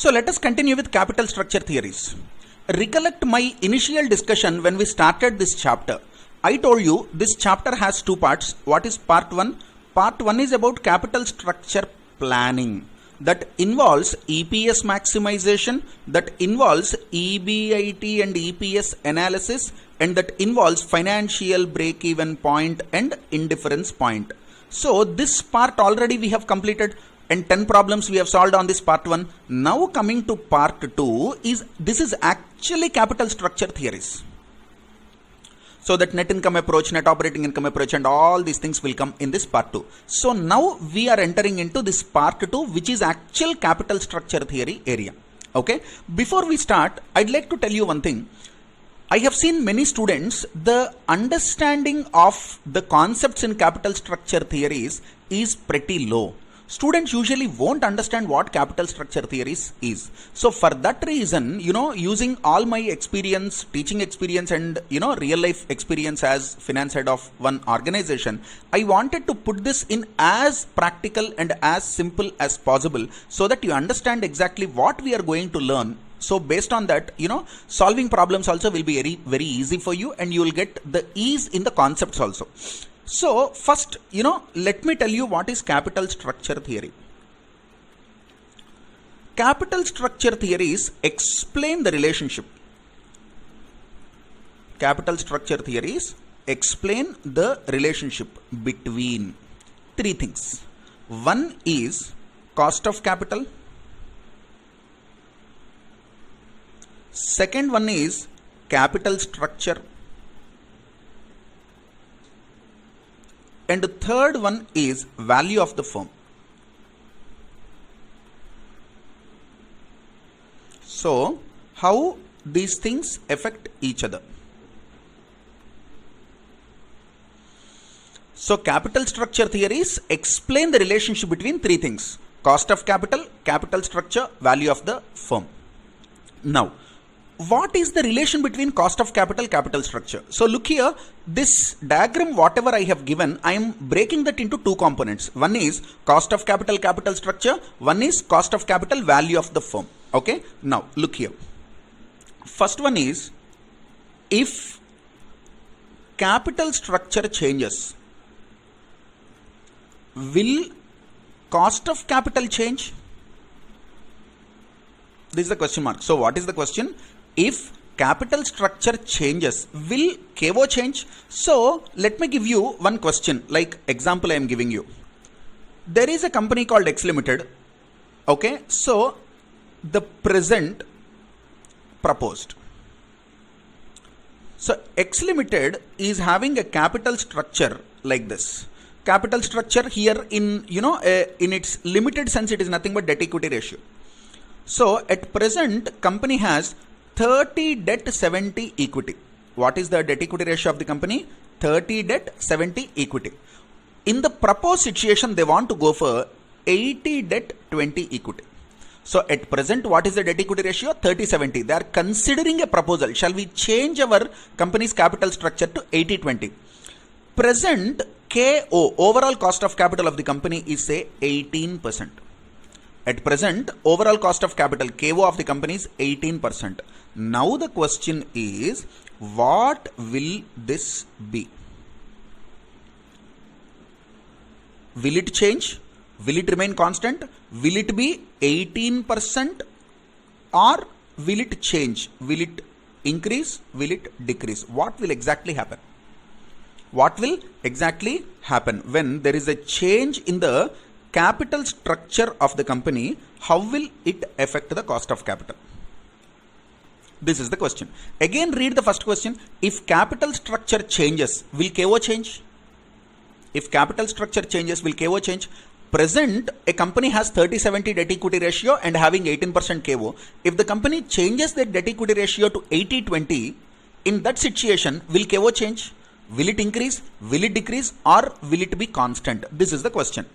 So let us continue with capital structure theories. Recollect my initial discussion when we started this chapter. I told you this chapter has two parts. What is part 1? Part 1 is about capital structure planning. That involves EPS maximization, that involves EBIT and EPS analysis, and that involves financial break-even point and indifference point. So this part already we have completed and 10 problems we have solved on this part 1. Now coming to part 2 this is actually capital structure theories. So that net income approach, net operating income approach and all these things will come in this part 2. So now we are entering into this part 2 which is actual capital structure theory area. Okay. Before we start, I'd like to tell you one thing. I have seen many students, the understanding of the concepts in capital structure theories is pretty low. Students usually won't understand what capital structure theories is. So for that reason, using all my experience, teaching experience and, real life experience as finance head of one organization, I wanted to put this in as practical and as simple as possible so that you understand exactly what we are going to learn. So based on that, solving problems also will be very, very easy for you and you will get the ease in the concepts also. So first, let me tell you what is capital structure theory. Capital structure theories explain the relationship. Capital structure theories explain the relationship between three things. One is cost of capital. Second one is capital structure. And the third one is value of the firm. So, how these things affect each other? So, capital structure theories explain the relationship between three things: cost of capital, capital structure, value of the firm. Now, what is the relation between cost of capital, capital structure? So look here, this diagram, whatever I have given, I am breaking that into two components. One is cost of capital, capital structure. One is cost of capital, value of the firm. Okay. Now look here. First one is, if capital structure changes, will cost of capital change? This is the question mark. So what is the question? If capital structure changes, will KO change? So let me give you one question, like example I am giving you. There is a company called X Limited. Okay, so the present proposed. So X Limited is having a capital structure like this. Capital structure here in its limited sense, it is nothing but debt equity ratio. So at present, company has 30 debt, 70 equity. What is the debt equity ratio of the company? 30 debt, 70 equity. In the proposed situation, they want to go for 80 debt, 20 equity. So at present, what is the debt equity ratio? 30, 70. They are considering a proposal. Shall we change our company's capital structure to 80, 20? Present KO, overall cost of capital of the company is say 18%. At present, overall cost of capital, KO of the company is 18%. Now the question is, what will this be? Will it change? Will it remain constant? Will it be 18% or will it change? Will it increase? Will it decrease? What will exactly happen? What will exactly happen when there is a change in the capital structure of the company? How will it affect the cost of capital? This is the question. Again, read the first question. If capital structure changes, will KO change? If capital structure changes, will KO change? Present, a company has 30-70 debt equity ratio and having 18% KO. If the company changes their debt equity ratio to 80-20, in that situation, will KO change? Will it increase? Will it decrease? Or will it be constant? This is the question.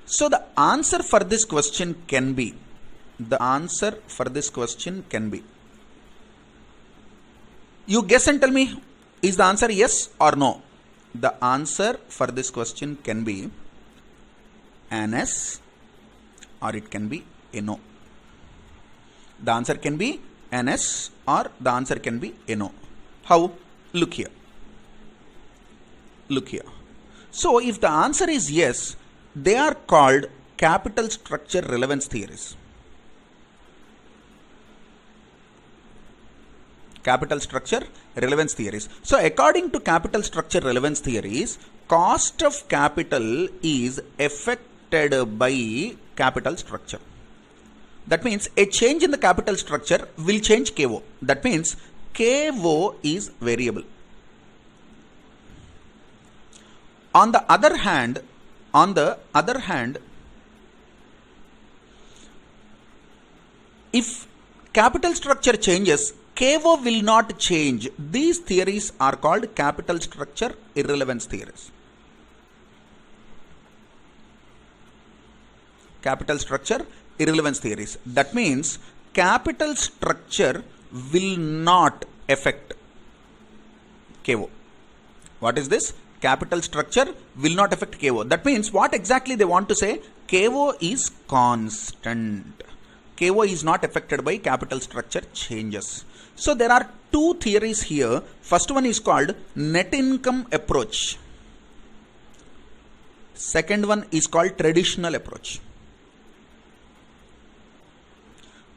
So the answer for this question can be, you guess and tell me, is the answer yes or no? The answer for this question can be an yes or it can be a no. The answer can be NS or the answer can be NO. How? Look here. Look here. So if the answer is yes, they are called capital structure relevance theories. Capital structure relevance theories. So according to capital structure relevance theories, cost of capital is affected by capital structure. That means a change in the capital structure will change KO. That means KO is variable. On the other hand, if capital structure changes, KO will not change. These theories are called capital structure irrelevance theories. Capital structure irrelevance theories. That means capital structure will not affect KO. What is this? Capital structure will not affect KO. That means what exactly they want to say? KO is constant. KO is not affected by capital structure changes. So there are two theories here. First one is called net income approach. Second one is called traditional approach.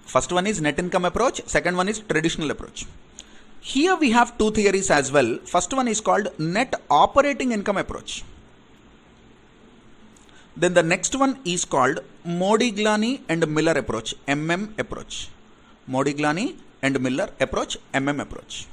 First one is net income approach. Second one is traditional approach. Here we have two theories as well. First one is called net operating income approach. Then the next one is called Modigliani and Miller approach, MM approach. Modigliani and Miller approach, MM approach.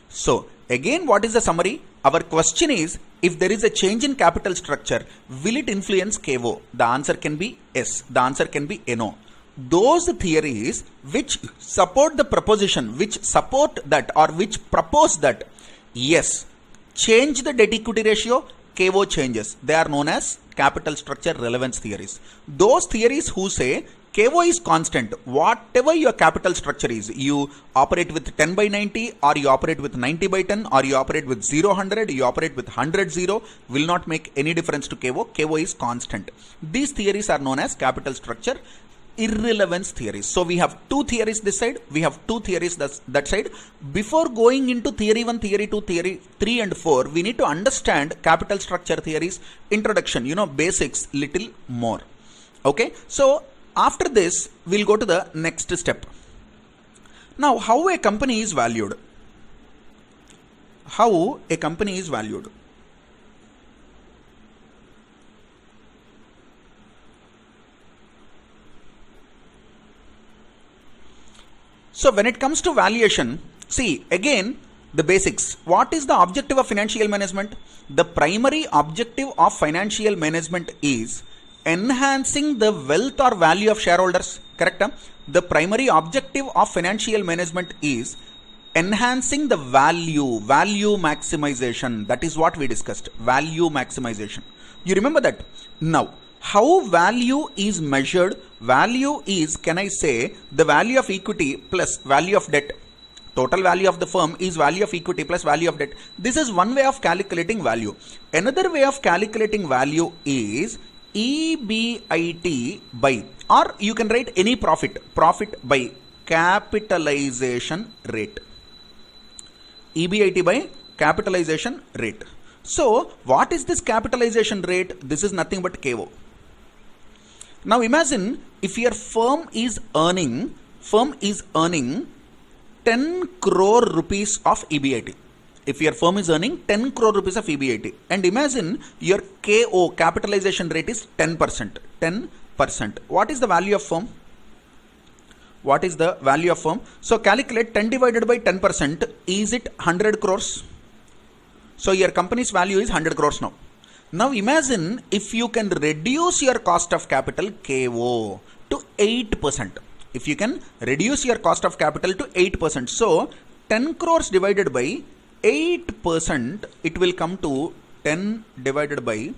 So again, what is the summary? Our question is, if there is a change in capital structure, will it influence KO? The answer can be yes. The answer can be NO. Those theories which support the proposition, which support that or which propose that yes, change the debt equity ratio, KO changes. They are known as capital structure relevance theories. Those theories who say KO is constant, whatever your capital structure is, you operate with 10 by 90 or you operate with 90 by 10 or you operate with 0 100, you operate with 100 0, will not make any difference to KO. KO is constant. These theories are known as capital structure irrelevance theories. So we have two theories this side, we have two theories that side. Before going into theory 1, theory 2, theory 3 and 4, we need to understand capital structure theories introduction, basics little more. Okay, so after this we'll go to the next step. Now, how a company is valued? How a company is valued? So when it comes to valuation, see again the basics. What is the objective of financial management? The primary objective of financial management is enhancing the wealth or value of shareholders. Correct? The primary objective of financial management is enhancing the value maximization. That is what we discussed. Value maximization. You remember that? Now, how value is measured? Value is, can I say, the value of equity plus value of debt. Total value of the firm is value of equity plus value of debt. This is one way of calculating value. Another way of calculating value is EBIT by, or you can write any profit by capitalization rate. EBIT by capitalization rate. So what is this capitalization rate? This is nothing but KO. Now imagine if your firm is earning 10 crore rupees of EBIT. If your firm is earning 10 crore rupees of EBIT, and imagine your KO, capitalization rate, is 10%. 10%. What is the value of firm? What is the value of firm? So calculate 10 divided by 10%. Is it 100 crores? So your company's value is 100 crores now. Now imagine if you can reduce your cost of capital KO to 8%. If you can reduce your cost of capital to 8%. So 10 crores divided by 8%, it will come to 10 divided by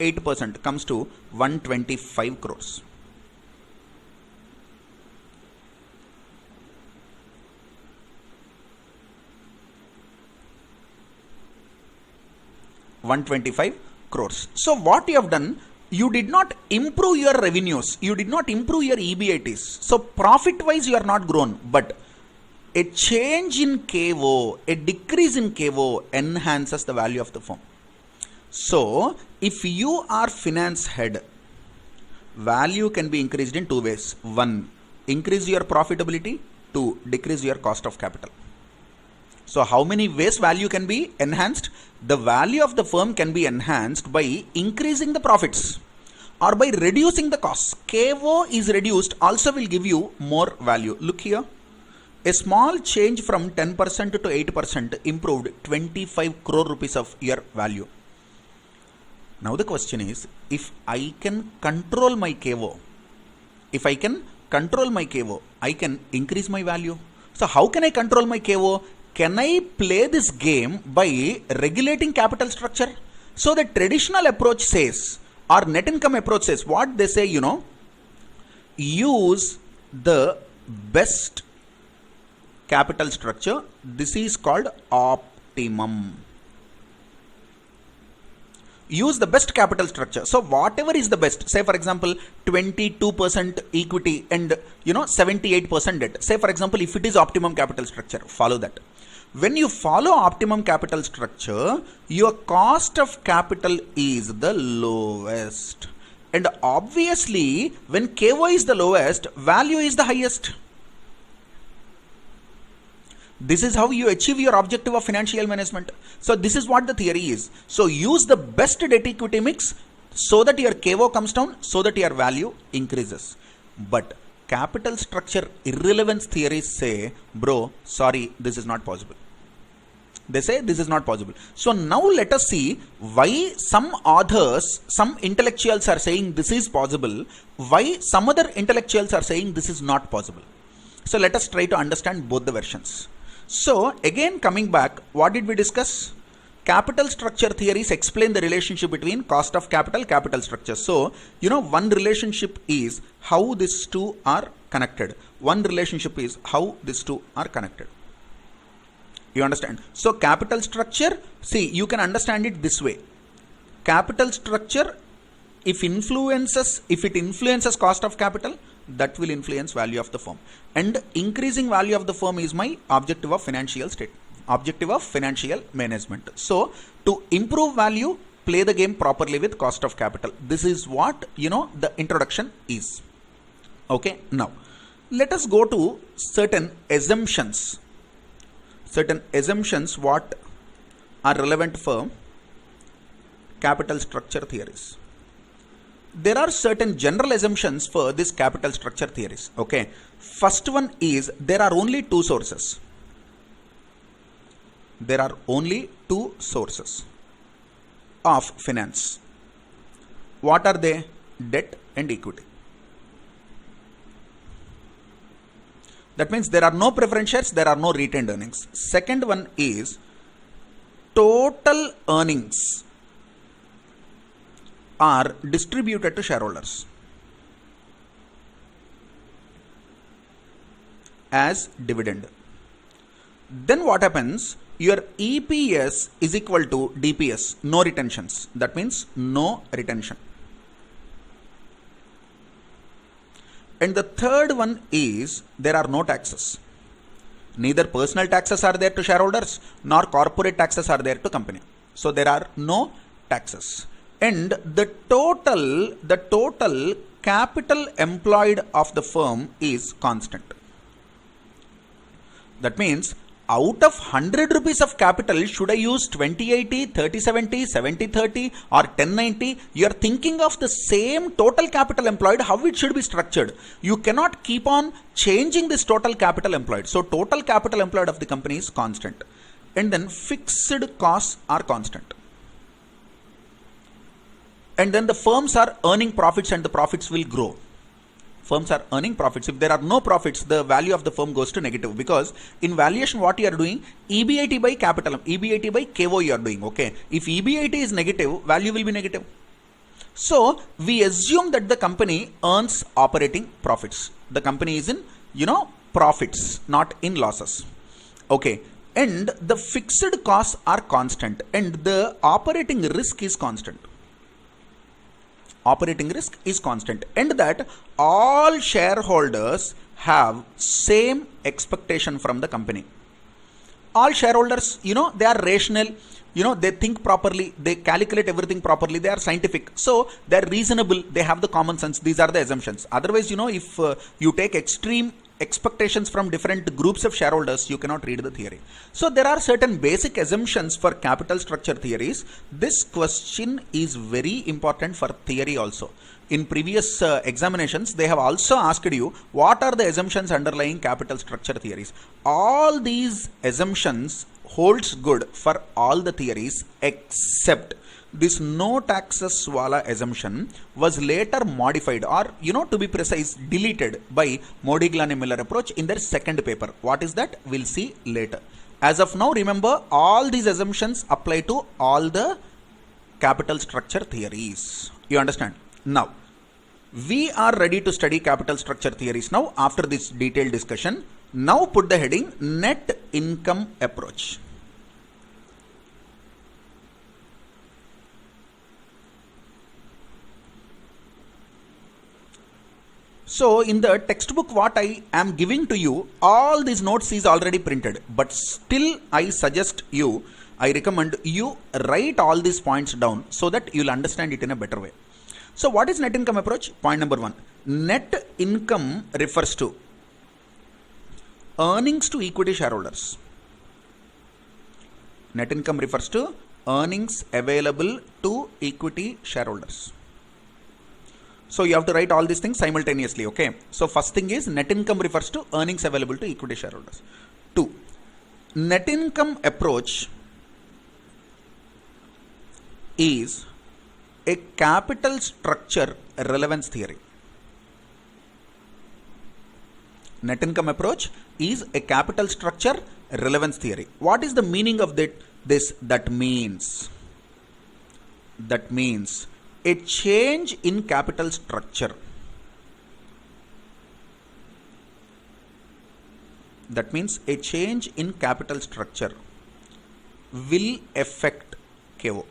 8% comes to 125 crores. $125 crores. So what you have done, You did not improve your revenues, you did not improve your EBITs. So profit wise you are not grown, but a change in KO, a decrease in KO enhances the value of the firm. So if you are finance head, value can be increased in two ways. One, increase your profitability. Two, decrease your cost of capital. So how many ways value can be enhanced? The value of the firm can be enhanced by increasing the profits or by reducing the costs. KO is reduced also will give you more value. Look here. A small change from 10% to 8% improved 25 crore rupees of your value. Now the question is, if I can control my KO, I can increase my value. So how can I control my KO? Can I play this game by regulating capital structure? So the traditional approach says, or net income approach says, what they say, use the best capital structure. This is called optimum. Use the best capital structure. So whatever is the best, say for example 22% equity and 78% debt. Say for example, if it is optimum capital structure, follow that. When you follow optimum capital structure, your cost of capital is the lowest. And obviously, when KO is the lowest, value is the highest. This is how you achieve your objective of financial management. So this is what the theory is. So use the best debt equity mix so that your KO comes down, so that your value increases. But capital structure irrelevance theories say, bro, sorry, this is not possible. They say this is not possible. So now let us see why some authors, some intellectuals are saying this is possible, why some other intellectuals are saying this is not possible. So let us try to understand both the versions. So again, coming back, what did we discuss? Capital structure theories explain the relationship between cost of capital, capital structure. So, one relationship is how these two are connected. One relationship is how these two are connected. You understand? So capital structure, see, you can understand it this way. Capital structure, if it influences cost of capital, that will influence value of the firm. And increasing value of the firm is my objective of financial management. So to improve value, play the game properly with cost of capital. This is what, the introduction is. Okay. Now, let us go to certain assumptions. What are relevant for capital structure theories. There are certain general assumptions for this capital structure theories. Okay. First one is there are only two sources. There are only two sources of finance. What are they? Debt and equity. That means there are no preference shares, there are no retained earnings. Second one is total earnings are distributed to shareholders as dividend. Then what happens? Your EPS is equal to DPS, no retentions. That means no retention. And the third one is there are no taxes. Neither personal taxes are there to shareholders nor corporate taxes are there to company. So there are no taxes. And the total capital employed of the firm is constant. That means out of 100 rupees of capital, should I use 20/80, 30/70, 70/30 or 10/90? You are thinking of the same total capital employed, how it should be structured. You cannot keep on changing this total capital employed. So total capital employed of the company is constant. And then fixed costs are constant. And then the firms are earning profits and the profits will grow. Firms are earning profits. If there are no profits, the value of the firm goes to negative, because in valuation what you are doing, EBIT by capital, EBIT by KO you are doing. Okay. If EBIT is negative, value will be negative. So we assume that the company earns operating profits. The company is in, profits, not in losses. Okay. And the fixed costs are constant and the operating risk is constant. operating risk is constant, and that all shareholders have same expectation from the company. All shareholders, they are rational, they think properly, they calculate everything properly, they are scientific, so they are reasonable, they have the common sense. These are the assumptions. Otherwise, if you take extreme expectations from different groups of shareholders, you cannot read the theory. So there are certain basic assumptions for capital structure theories. This question is very important for theory also. In previous examinations, they have also asked you what are the assumptions underlying capital structure theories. All these assumptions holds good for all the theories except this no taxes wala assumption was later modified, or to be precise, deleted by Modigliani Miller approach in their second paper. What is that? We'll see later. As of now, remember, all these assumptions apply to all the capital structure theories. You understand? Now, we are ready to study capital structure theories now after this detailed discussion. Now put the heading net income approach. So in the textbook what I am giving to you, all these notes is already printed, but still I suggest you, I recommend you write all these points down so that you'll understand it in a better way. So what is net income approach? Point number 1. Net income refers to earnings to equity shareholders. Net income refers to earnings available to equity shareholders. So you have to write all these things simultaneously, okay? So first thing is net income refers to earnings available to equity shareholders. 2. Net income approach is a capital structure relevance theory. Net income approach is a capital structure relevance theory. What is the meaning of this? That means a change in capital structure. That means a change in capital structure will affect KO.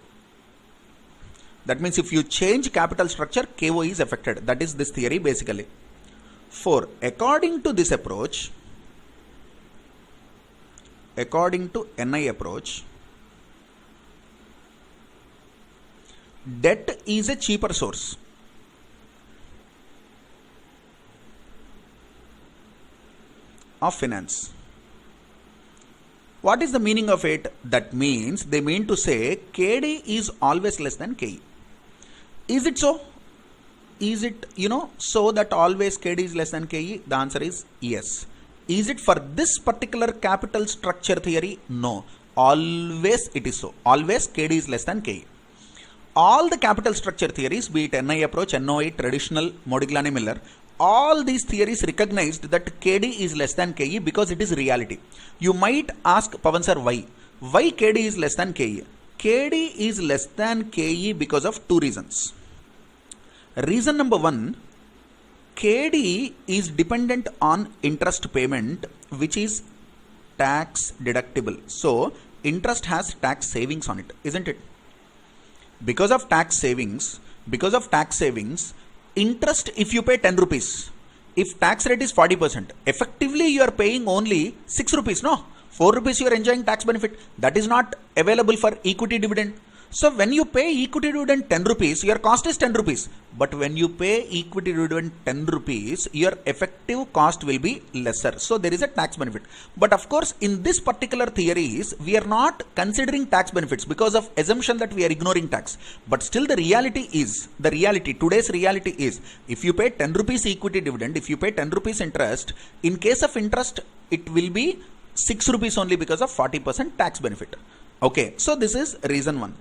That means if you change capital structure, KO is affected. That is this theory basically. 4. According to this approach, according to NI approach, debt is a cheaper source. Of finance. What is the meaning of it? That means they mean to say KD is always less than KE. Is it so? Is it, so that always KD is less than KE? The answer is yes. Is it for this particular capital structure theory? No. Always it is so. Always KD is less than KE. All the capital structure theories, be it NI approach, NOI, traditional, Modigliani Miller, all these theories recognized that KD is less than KE because it is reality. You might ask, Pavan sir, why? Why KD is less than KE? KD is less than KE because of 2 reasons. Reason number 1, KD is dependent on interest payment, which is tax deductible. So, interest has tax savings on it, isn't it? Because of tax savings, interest, if you pay 10 rupees, if tax rate is 40%, effectively you are paying only 6 rupees, no? 4 rupees you are enjoying tax benefit. That is not available for equity dividend. So when you pay equity dividend 10 rupees, your cost is 10 rupees. But when you pay equity dividend 10 rupees, your effective cost will be lesser. So there is a tax benefit. But of course, in this particular theories, we are not considering tax benefits because of assumption that we are ignoring tax. But still today's reality is, if you pay 10 rupees equity dividend, if you pay 10 rupees interest, in case of interest, it will be 6 rupees only because of 40% tax benefit. Okay, so this is reason 1.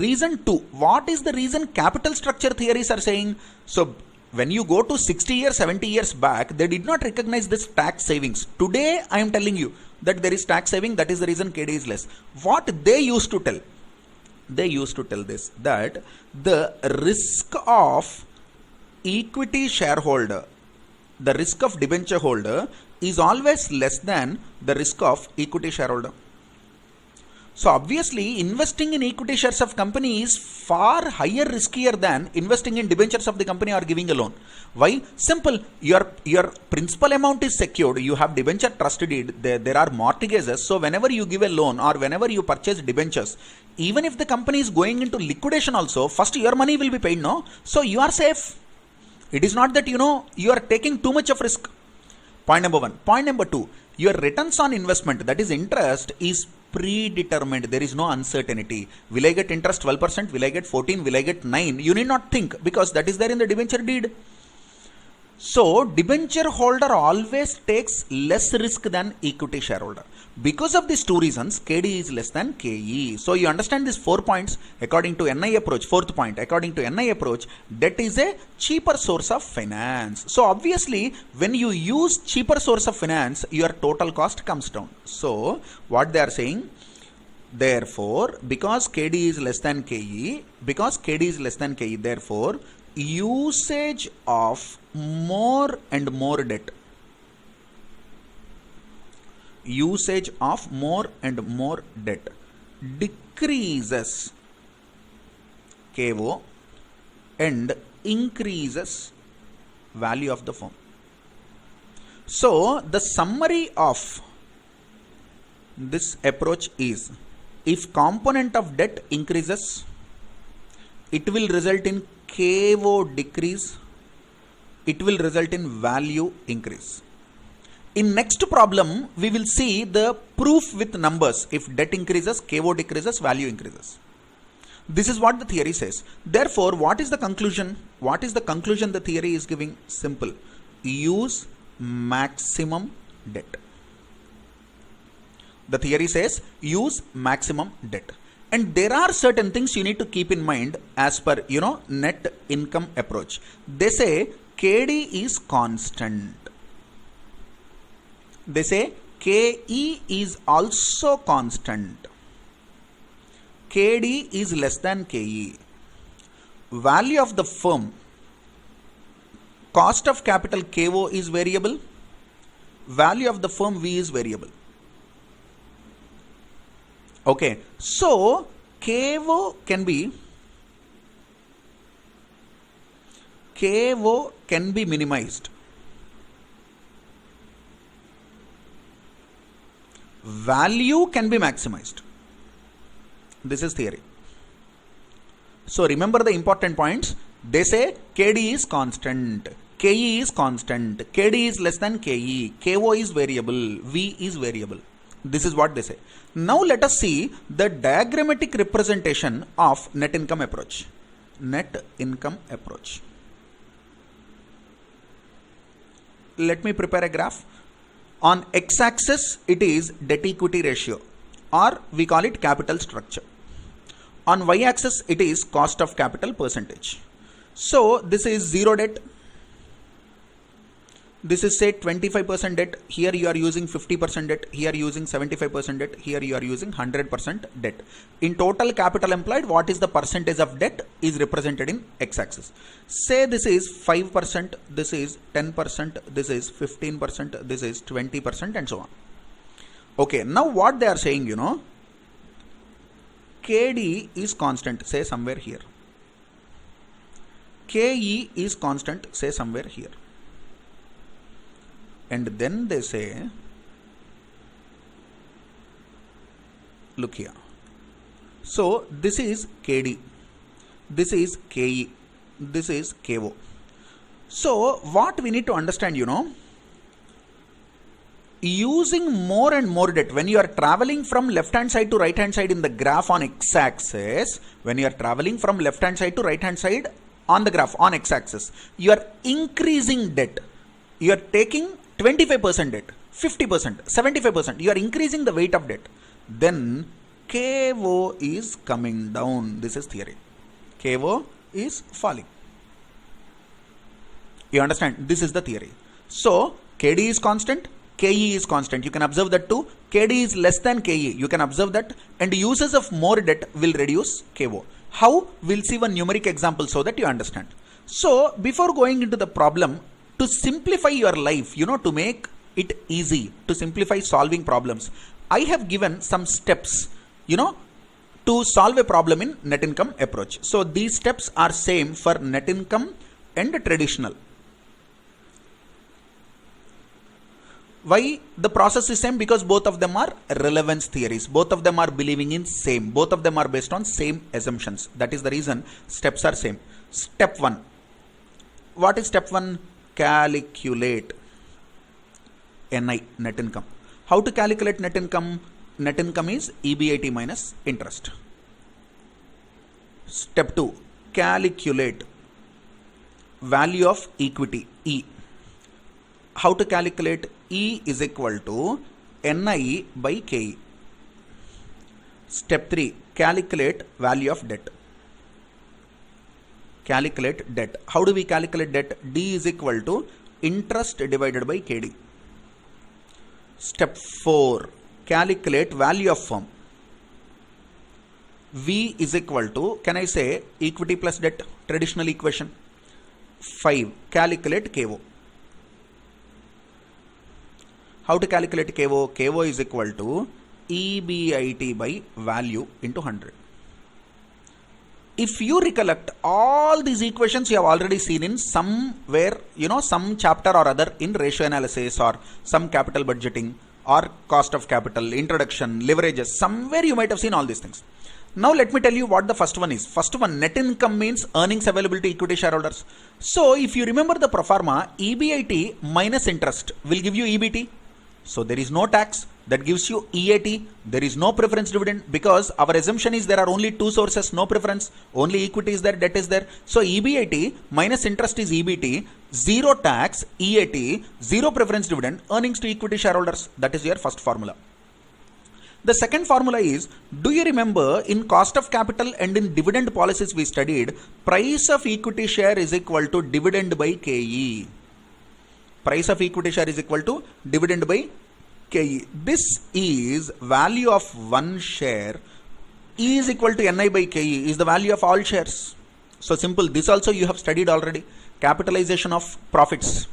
Reason 2, what is the reason capital structure theories are saying? So when you go to 60 years, 70 years back, they did not recognize this tax savings. Today I am telling you that there is tax saving, that is the reason KD is less. What they used to tell? They used to tell this, that the risk of equity shareholder, the risk of debenture holder is always less than the risk of equity shareholder. So obviously investing in equity shares of company is far higher riskier than investing in debentures of the company or giving a loan. Why? Simple. Your principal amount is secured. You have debenture trust deed. There are mortgages. So whenever you give a loan or whenever you purchase debentures, even if the company is going into liquidation also, first your money will be paid, no? So you are safe. It is not that you are taking too much of risk. Point number one. Point number two, your returns on investment, that is interest, is predetermined. There is no uncertainty. Will I get interest 12%? Will I get 14%? Will I get 9%? You need not think, because that is there in the debenture deed. So debenture holder always takes less risk than equity shareholder. Because of these two reasons, KD is less than KE. So you understand these 4 points according to NI approach. Fourth point, according to NI approach, debt is a cheaper source of finance. So obviously when you use cheaper source of finance, your total cost comes down. So what they are saying, therefore because KD is less than KE, therefore usage of more and more debt, decreases KO and increases value of the firm. So the summary of this approach is, if component of debt increases, it will result in KO decrease, it will result in value increase. In next problem, we will see the proof with numbers. If debt increases, KO decreases, value increases. This is what the theory says. Therefore, what is the conclusion? What is the conclusion the theory is giving? Simple. Use maximum debt. The theory says use maximum debt. And there are certain things you need to keep in mind as per, net income approach. They say KD is constant. They say KE is also constant. KD is less than KE. Value of the firm, cost of capital KO is variable. Value of the firm V is variable. Okay, so KO can be minimized. Value can be maximized. This is theory. So remember the important points. They say KD is constant, KE is constant, KD is less than KE, KO is variable, V is variable. This is what they say. Now let us see the diagrammatic representation of net income approach. Net income approach. Let me prepare a graph. On x-axis, it is debt-equity ratio, or we call it capital structure. On y-axis, it is cost of capital percentage. So this is zero debt. This is say 25% debt. Here you are using 50% debt. Here using 75% debt. Here you are using 100% debt. In total capital employed, what is the percentage of debt is represented in x-axis. Say this is 5%, this is 10%, this is 15%, this is 20%, and so on. Okay, now what they are saying, KD is constant, say somewhere here. KE is constant, say somewhere here. And then they say, look here. So this is KD, this is KE, this is KO. So what we need to understand, using more and more debt, when you are traveling from left hand side to right hand side in the graph on x-axis, when you are traveling from left hand side to right hand side on the graph on x-axis, you are increasing debt. You are taking 25% debt, 50%, 75%. You are increasing the weight of debt. Then KO is coming down. This is theory. KO is falling. You understand? This is the theory. So KD is constant, KE is constant. You can observe that too. KD is less than KE. You can observe that. And uses of more debt will reduce KO. How? We'll see one numeric example so that you understand. So before going into the problem, to simplify your life, to make it easy, to simplify solving problems, I have given some steps you know, to solve a problem in net income approach. So these steps are same for net income and traditional. Why the process is same? Because both of them are relevance theories. Both of them are believing in same. Both of them are based on same assumptions. That is the reason steps are same. Step 1. What is step 1? Calculate NI, net income. How to calculate net income? Net income is EBIT minus interest. Step 2. Calculate value of equity, E. How to calculate? E is equal to NI by KE. Step 3. Calculate value of debt. Calculate debt. How do we calculate debt? D is equal to interest divided by KD. Step 4. Calculate value of firm. V is equal to, can I say, equity plus debt, traditional equation. 5. Calculate KO. How to calculate KO? KO is equal to EBIT by value into 100. If you recollect, all these equations you have already seen in somewhere, some chapter or other in ratio analysis or some capital budgeting or cost of capital, introduction, leverages, somewhere you might have seen all these things. Now let me tell you what the first one is. First one, net income means earnings available to equity shareholders. So if you remember the pro forma, EBIT minus interest will give you EBT. So there is no tax, that gives you EAT. There is no preference dividend because our assumption is there are only two sources, no preference, only equity is there, debt is there. So EBIT minus interest is EBT, zero tax, EAT, zero preference dividend, earnings to equity shareholders. That is your first formula. The second formula is, do you remember in cost of capital and in dividend policies we studied, price of equity share is equal to dividend by KE. Price of equity share is equal to dividend by KE. This is value of one share. E is equal to NI by KE is the value of all shares. So simple. This also you have studied already. Capitalization of profits.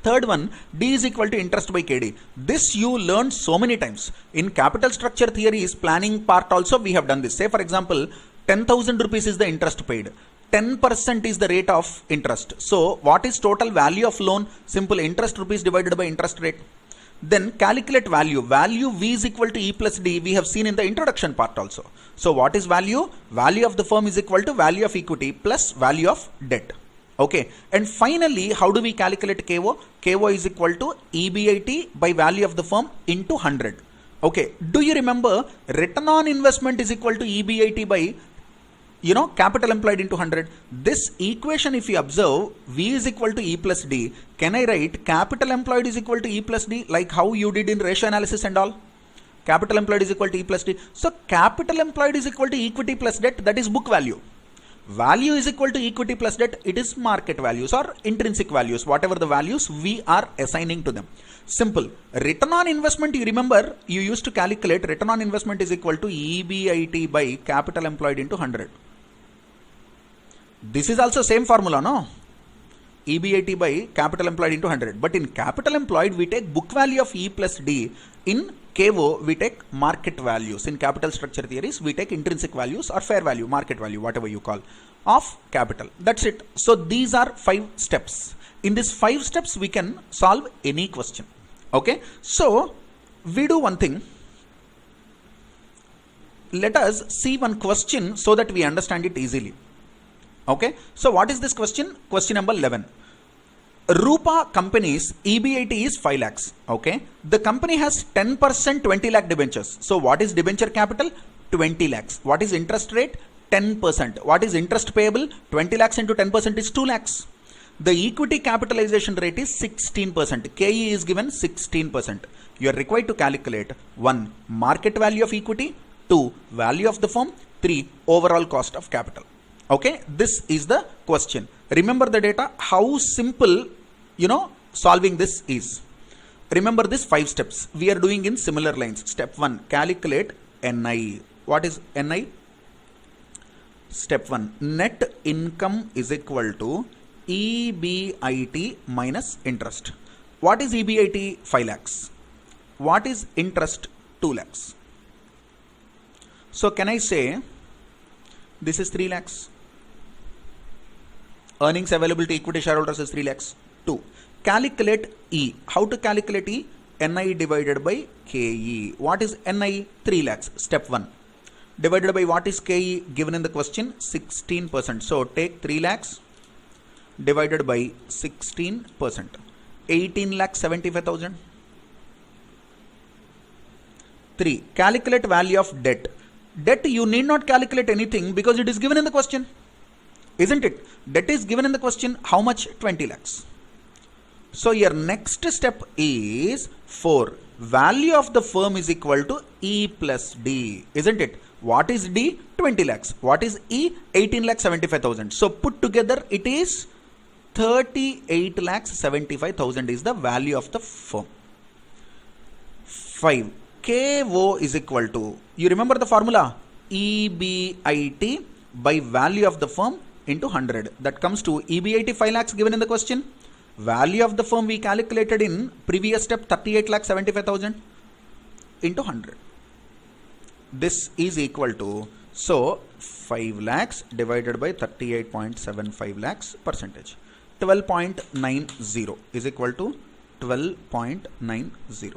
Third one, D is equal to interest by KD. This you learned so many times. In capital structure theories, planning part also we have done this. Say for example, 10,000 rupees is the interest paid. 10% is the rate of interest. So what is total value of loan? Simple, interest rupees divided by interest rate. Then calculate value. Value V is equal to E plus D. We have seen in the introduction part also. So what is value? Value of the firm is equal to value of equity plus value of debt. Okay. And finally, how do we calculate KO? KO is equal to EBIT by value of the firm into 100. Okay. Do you remember return on investment is equal to EBIT by capital employed into 100. This equation, if you observe, V is equal to E plus D. Can I write capital employed is equal to E plus D like how you did in ratio analysis and all? Capital employed is equal to E plus D. So capital employed is equal to equity plus debt, that is book value. Value is equal to equity plus debt, it is market values or intrinsic values, whatever the values we are assigning to them. Simple. Return on investment, you remember, you used to calculate return on investment is equal to EBIT by capital employed into 100. This is also same formula, no? EBIT by capital employed into 100. But in capital employed, we take book value of E plus D. In KO, we take market values. In capital structure theories, we take intrinsic values or fair value, market value, whatever you call, of capital. That's it. So these are 5 steps. In these 5 steps, we can solve any question. Okay. So we do one thing. Let us see one question so that we understand it easily. Okay, so what is this question? Question number 11. Rupa company's EBIT is 5 lakhs. Okay, the company has 10% 20 lakh debentures. So what is debenture capital? 20 lakhs. What is interest rate? 10%. What is interest payable? 20 lakhs into 10% is 2 lakhs. The equity capitalization rate is 16%. KE is given 16%. You are required to calculate 1. Market value of equity, 2. Value of the firm, 3. Overall cost of capital. Okay, this is the question. Remember the data, how simple, solving this is. Remember this 5 steps. We are doing in similar lines. Step 1, calculate NI. What is NI? Step 1, net income is equal to EBIT minus interest. What is EBIT? 5 lakhs. What is interest? 2 lakhs. So can I say this is 3 lakhs? Earnings available to equity shareholders is 3 lakhs. 2. Calculate E. How to calculate E? NI divided by KE. What is NI? 3 lakhs. Step 1. Divided by what is KE given in the question? 16%. So take 3 lakhs divided by 16%. 18 lakh 75,000. 3. Calculate value of debt. Debt you need not calculate anything because it is given in the question. Isn't it? Debt is given in the question. How much? 20 lakhs. So your next step is 4. Value of the firm is equal to E plus D. Isn't it? What is D? 20 lakhs. What is E? 18 lakh 75,000. So put together it is 38 lakhs 75,000 is the value of the firm. 5. KO is equal to, you remember the formula? EBIT by value of the firm into 100. That comes to EBIT 5 lakhs given in the question. Value of the firm we calculated in previous step 38 lakh 75,000 into 100. This is equal to, so 5 lakhs divided by 38.75 lakhs percentage. 12.90 is equal to 12.90.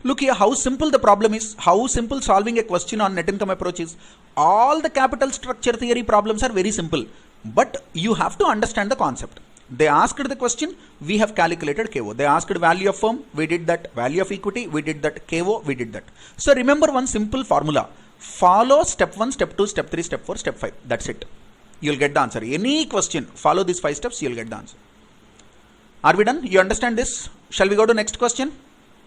Look here how simple the problem is, how simple solving a question on net income approach is. All the capital structure theory problems are very simple, but you have to understand the concept. They asked the question, we have calculated KO. They asked value of firm, we did that. Value of equity, we did that. KO, we did that. So remember one simple formula. Follow step 1, step 2, step 3, step 4, step 5. That's it. You'll get the answer. Any question, follow these 5 steps, you'll get the answer. Are we done? You understand this? Shall we go to next question?